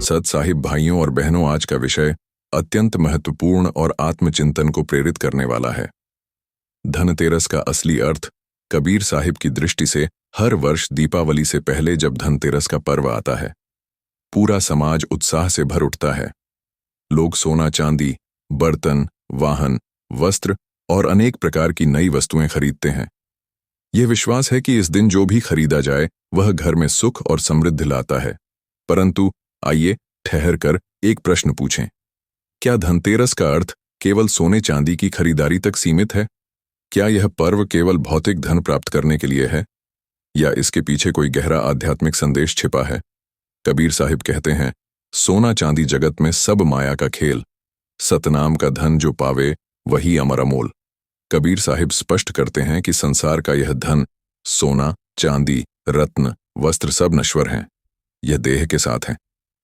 सत साहिब भाइयों और बहनों, आज का विषय अत्यंत महत्वपूर्ण और आत्मचिंतन को प्रेरित करने वाला है। धनतेरस का असली अर्थ। कबीर साहिब की दृष्टि से हर वर्ष दीपावली से पहले जब धनतेरस का पर्व आता है, पूरा समाज उत्साह से भर उठता है। लोग सोना चांदी, बर्तन, वाहन, वस्त्र और अनेक प्रकार की नई वस्तुएं खरीदते हैं। यह विश्वास है कि इस दिन जो भी खरीदा जाए वह घर में सुख और समृद्धि लाता है। परंतु आइए ठहर कर एक प्रश्न पूछें। क्या धनतेरस का अर्थ केवल सोने चांदी की खरीदारी तक सीमित है? क्या यह पर्व केवल भौतिक धन प्राप्त करने के लिए है, या इसके पीछे कोई गहरा आध्यात्मिक संदेश छिपा है? कबीर साहिब कहते हैं, सोना चांदी जगत में सब माया का खेल, सतनाम का धन जो पावे वही अमर अमोल। कबीर साहिब स्पष्ट करते हैं कि संसार का यह धन, सोना, चांदी, रत्न, वस्त्र सब नश्वर हैं। यह देह के साथ है,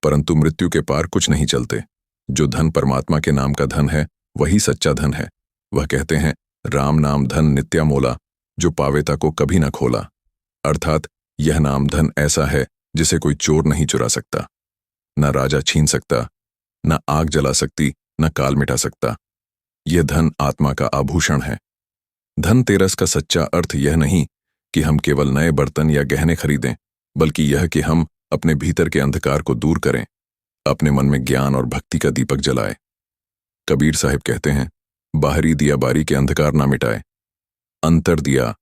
परंतु मृत्यु के पार कुछ नहीं चलते। जो धन परमात्मा के नाम का धन है वही सच्चा धन है। वह कहते हैं, राम नाम धन नित्या मोला, जो पावेता को कभी न खोला। अर्थात यह नाम धन ऐसा है जिसे कोई चोर नहीं चुरा सकता, न राजा छीन सकता, न आग जला सकती, न काल मिटा सकता। यह धन आत्मा का आभूषण है। धनतेरस का सच्चा अर्थ यह नहीं कि हम केवल नए बर्तन या गहने खरीदें, बल्कि यह कि हम अपने भीतर के अंधकार को दूर करें, अपने मन में ज्ञान और भक्ति का दीपक जलाएं। कबीर साहिब कहते हैं, बाहरी दिया बारी के अंधकार ना मिटाए, अंतर दिया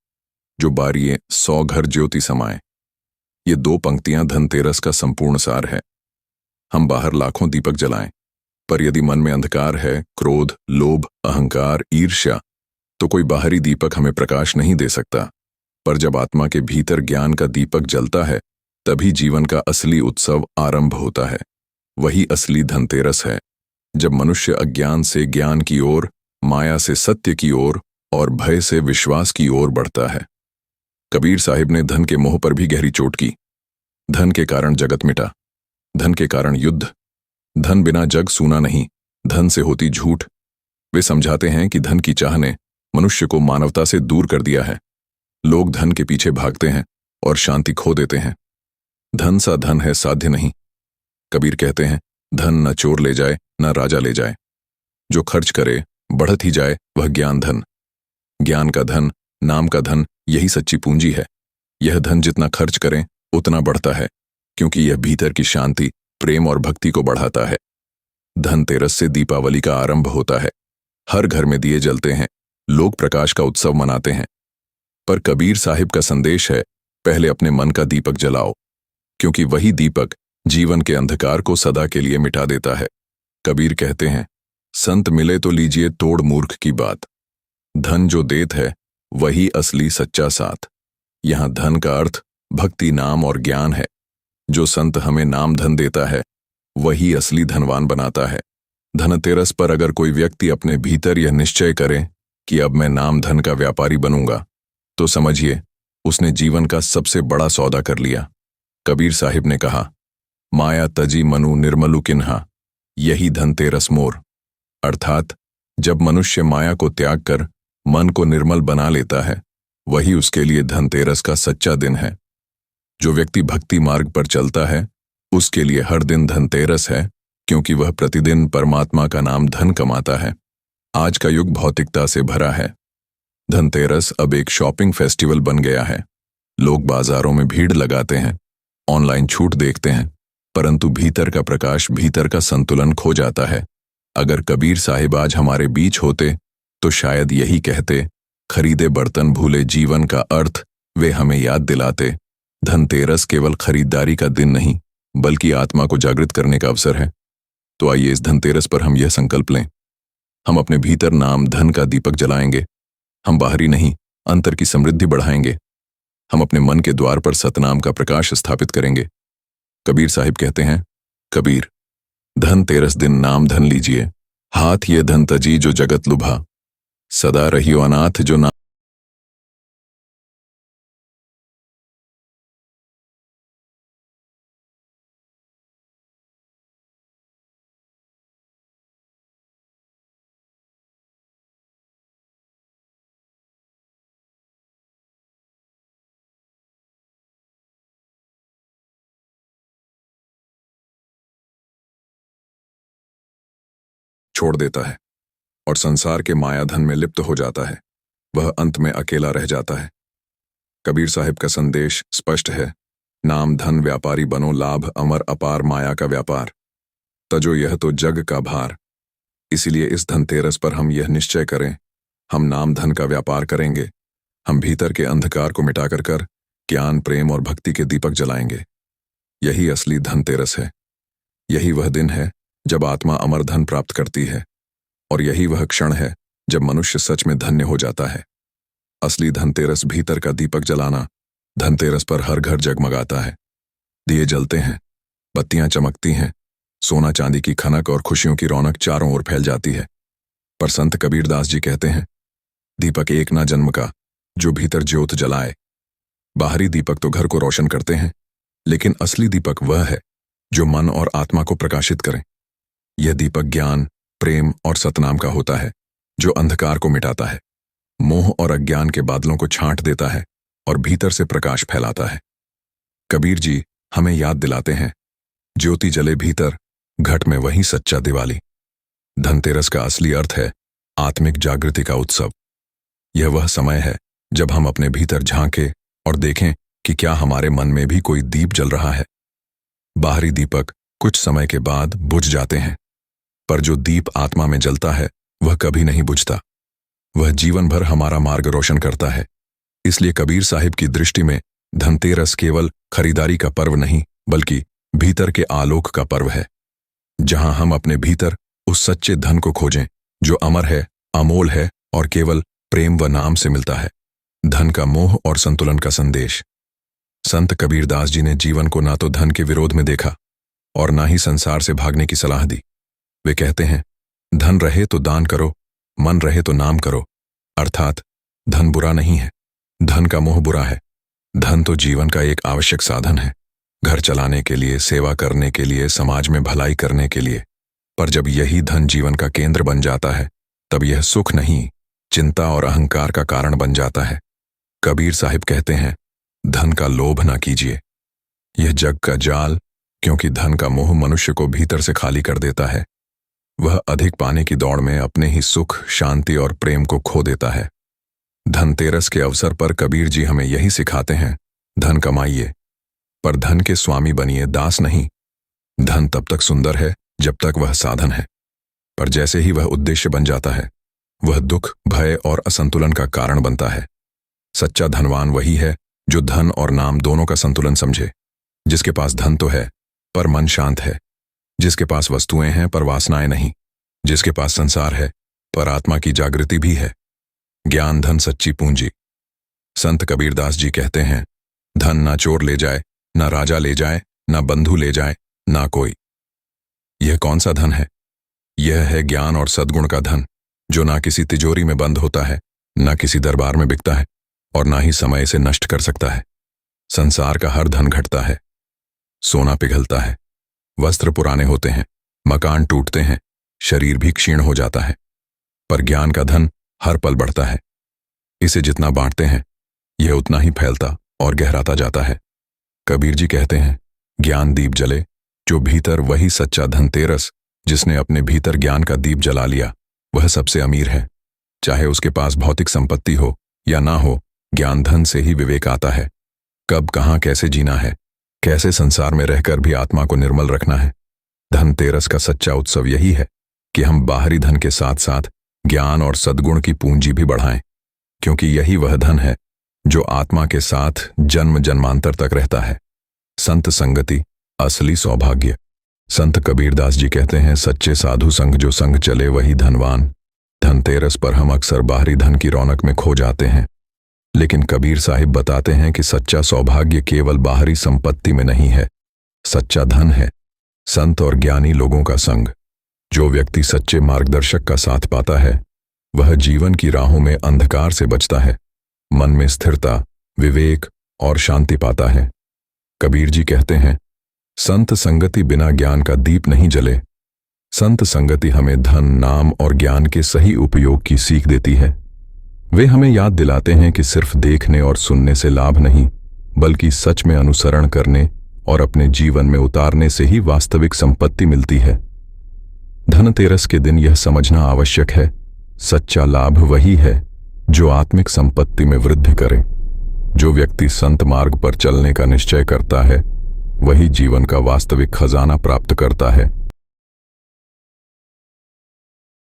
जो बारिये 100 घर ज्योति समाए। ये दो पंक्तियां धनतेरस का संपूर्ण सार है। हम बाहर लाखों दीपक जलाएं, पर यदि मन में अंधकार है, क्रोध, लोभ, अहंकार, ईर्ष्या, तो कोई बाहरी दीपक हमें प्रकाश नहीं दे सकता। पर जब आत्मा के भीतर ज्ञान का दीपक जलता है, तभी जीवन का असली उत्सव आरंभ होता है। वही असली धनतेरस है, जब मनुष्य अज्ञान से ज्ञान की ओर, माया से सत्य की ओर और भय से विश्वास की ओर बढ़ता है। कबीर साहिब ने धन के मोह पर भी गहरी चोट की। धन के कारण जगत मिटा, धन के कारण युद्ध, धन बिना जग सूना नहीं, धन से होती झूठ। वे समझाते हैं कि धन की चाह ने मनुष्य को मानवता से दूर कर दिया है। लोग धन के पीछे भागते हैं और शांति खो देते हैं। धन सा धन है साध्य नहीं। कबीर कहते हैं, धन न चोर ले जाए न राजा ले जाए, जो खर्च करे बढ़त ही जाए वह ज्ञान धन। ज्ञान का धन, नाम का धन, यही सच्ची पूंजी है। यह धन जितना खर्च करें उतना बढ़ता है, क्योंकि यह भीतर की शांति, प्रेम और भक्ति को बढ़ाता है। धनतेरस से दीपावली का आरंभ होता है। हर घर में दिए जलते हैं, लोग प्रकाश का उत्सव मनाते हैं। पर कबीर साहिब का संदेश है, पहले अपने मन का दीपक जलाओ, क्योंकि वही दीपक जीवन के अंधकार को सदा के लिए मिटा देता है। कबीर कहते हैं, संत मिले तो लीजिए तोड़ मूर्ख की बात। धन जो देत है वही असली सच्चा साथ। यहाँ धन का अर्थ भक्ति, नाम और ज्ञान है। जो संत हमें नाम धन देता है वही असली धनवान बनाता है। धनतेरस पर अगर कोई व्यक्ति अपने भीतर यह निश्चय करे कि अब मैं नाम धन का व्यापारी बनूंगा, तो समझिए उसने जीवन का सबसे बड़ा सौदा कर लिया। कबीर साहिब ने कहा, माया तजी मनु निर्मलु किन्हा, यही धनतेरस मोर। अर्थात जब मनुष्य माया को त्याग कर मन को निर्मल बना लेता है, वही उसके लिए धनतेरस का सच्चा दिन है। जो व्यक्ति भक्ति मार्ग पर चलता है उसके लिए हर दिन धनतेरस है, क्योंकि वह प्रतिदिन परमात्मा का नाम धन कमाता है। आज का युग भौतिकता से भरा है। धनतेरस अब एक शॉपिंग फेस्टिवल बन गया है। लोग बाजारों में भीड़ लगाते हैं, ऑनलाइन छूट देखते हैं, परंतु भीतर का प्रकाश, भीतर का संतुलन खो जाता है। अगर कबीर साहिब आज हमारे बीच होते तो शायद यही कहते, खरीदे बर्तन भूले जीवन का अर्थ। वे हमें याद दिलाते, धनतेरस केवल खरीदारी का दिन नहीं, बल्कि आत्मा को जागृत करने का अवसर है। तो आइए इस धनतेरस पर हम यह संकल्प लें, हम अपने भीतर नाम धन का दीपक जलाएंगे। हम बाहरी नहीं, अंतर की समृद्धि बढ़ाएंगे। हम अपने मन के द्वार पर सतनाम का प्रकाश स्थापित करेंगे। कबीर साहिब कहते हैं, कबीर, धनतेरस दिन नाम धन लीजिए, हाथ ये धन तजी जो जगत लुभा, सदा रहियो अनाथ जो ना छोड़ देता है और संसार के मायाधन में लिप्त हो जाता है, वह अंत में अकेला रह जाता है। कबीर साहिब का संदेश स्पष्ट है, नाम धन व्यापारी बनो, लाभ अमर अपार माया का व्यापार, तजो यह तो जग का भार। इसीलिए इस धनतेरस पर हम यह निश्चय करें, हम नाम धन का व्यापार करेंगे। हम भीतर के अंधकार को मिटाकर कर ज्ञान, प्रेम और भक्ति के दीपक जलाएंगे। यही असली धनतेरस है। यही वह दिन है जब आत्मा अमर धन प्राप्त करती है, और यही वह क्षण है जब मनुष्य सच में धन्य हो जाता है। असली धनतेरस भीतर का दीपक जलाना। धनतेरस पर हर घर जगमगाता है, दिए जलते हैं, बत्तियां चमकती हैं, सोना चांदी की खनक और खुशियों की रौनक चारों ओर फैल जाती है। पर संत कबीरदास जी कहते हैं, दीपक एक ना जन्म का, जो भीतर ज्योत जलाए। बाहरी दीपक तो घर को रोशन करते हैं, लेकिन असली दीपक वह है जो मन और आत्मा को प्रकाशित करे। यह दीपक ज्ञान, प्रेम और सतनाम का होता है, जो अंधकार को मिटाता है, मोह और अज्ञान के बादलों को छांट देता है और भीतर से प्रकाश फैलाता है। कबीर जी हमें याद दिलाते हैं, ज्योति जले भीतर, घट में वही सच्चा दिवाली। धनतेरस का असली अर्थ है आत्मिक जागृति का उत्सव। यह वह समय है जब हम अपने भीतर झांके और देखें कि क्या हमारे मन में भी कोई दीप जल रहा है। बाहरी दीपक कुछ समय के बाद बुझ जाते हैं, पर जो दीप आत्मा में जलता है वह कभी नहीं बुझता। वह जीवन भर हमारा मार्ग रोशन करता है। इसलिए कबीर साहिब की दृष्टि में धनतेरस केवल खरीदारी का पर्व नहीं, बल्कि भीतर के आलोक का पर्व है, जहां हम अपने भीतर उस सच्चे धन को खोजें जो अमर है, अमोल है और केवल प्रेम व नाम से मिलता है। धन का मोह और संतुलन का संदेश। संत कबीरदास जी ने जीवन को ना तो धन के विरोध में देखा और ना ही संसार से भागने की सलाह दी। वे कहते हैं, धन रहे तो दान करो, मन रहे तो नाम करो। अर्थात धन बुरा नहीं है, धन का मोह बुरा है। धन तो जीवन का एक आवश्यक साधन है, घर चलाने के लिए, सेवा करने के लिए, समाज में भलाई करने के लिए। पर जब यही धन जीवन का केंद्र बन जाता है, तब यह सुख नहीं, चिंता और अहंकार का कारण बन जाता है। कबीर साहिब कहते हैं, धन का लोभ ना कीजिए, यह जग का जाल, क्योंकि धन का मोह मनुष्य को भीतर से खाली कर देता है। वह अधिक पाने की दौड़ में अपने ही सुख, शांति और प्रेम को खो देता है। धनतेरस के अवसर पर कबीर जी हमें यही सिखाते हैं, धन कमाइए, पर धन के स्वामी बनिए, दास नहीं। धन तब तक सुंदर है जब तक वह साधन है, पर जैसे ही वह उद्देश्य बन जाता है, वह दुख, भय और असंतुलन का कारण बनता है। सच्चा धनवान वही है जो धन और नाम दोनों का संतुलन समझे। जिसके पास धन तो है पर मन शांत है, जिसके पास वस्तुएं हैं पर वासनाएं नहीं, जिसके पास संसार है पर आत्मा की जागृति भी है। ज्ञान धन सच्ची पूंजी। संत कबीरदास जी कहते हैं, धन ना चोर ले जाए, ना राजा ले जाए, ना बंधु ले जाए, ना कोई। यह कौन सा धन है? यह है ज्ञान और सद्गुण का धन, जो ना किसी तिजोरी में बंद होता है, ना किसी दरबार में बिकता है और ना ही समय से नष्ट कर सकता है। संसार का हर धन घटता है, सोना पिघलता है, वस्त्र पुराने होते हैं, मकान टूटते हैं, शरीर भी क्षीण हो जाता है, पर ज्ञान का धन हर पल बढ़ता है। इसे जितना बांटते हैं, यह उतना ही फैलता और गहराता जाता है। कबीर जी कहते हैं, ज्ञान दीप जले, जो भीतर वही सच्चा धनतेरस, जिसने अपने भीतर ज्ञान का दीप जला लिया, वह सबसे अमीर है। चाहे उसके पास भौतिक संपत्ति हो या ना हो, ज्ञान धन से ही विवेक आता है। कब, कहां, कैसे जीना है, कैसे संसार में रहकर भी आत्मा को निर्मल रखना है। धनतेरस का सच्चा उत्सव यही है कि हम बाहरी धन के साथ साथ ज्ञान और सद्गुण की पूंजी भी बढ़ाएं, क्योंकि यही वह धन है जो आत्मा के साथ जन्म जन्मांतर तक रहता है। संत संगति असली सौभाग्य। संत कबीरदास जी कहते हैं, सच्चे साधु संग जो संग चले वही धनवान। धनतेरस पर हम अक्सर बाहरी धन की रौनक में खो जाते हैं, लेकिन कबीर साहिब बताते हैं कि सच्चा सौभाग्य केवल बाहरी संपत्ति में नहीं है, सच्चा धन है संत और ज्ञानी लोगों का संग। जो व्यक्ति सच्चे मार्गदर्शक का साथ पाता है, वह जीवन की राहों में अंधकार से बचता है, मन में स्थिरता, विवेक और शांति पाता है। कबीर जी कहते हैं, संत संगति बिना ज्ञान का दीप नहीं जले। संत संगति हमें धन, नाम और ज्ञान के सही उपयोग की सीख देती है। वे हमें याद दिलाते हैं कि सिर्फ देखने और सुनने से लाभ नहीं, बल्कि सच में अनुसरण करने और अपने जीवन में उतारने से ही वास्तविक संपत्ति मिलती है। धनतेरस के दिन यह समझना आवश्यक है, सच्चा लाभ वही है जो आत्मिक संपत्ति में वृद्धि करे। जो व्यक्ति संत मार्ग पर चलने का निश्चय करता है वही जीवन का वास्तविक खजाना प्राप्त करता है।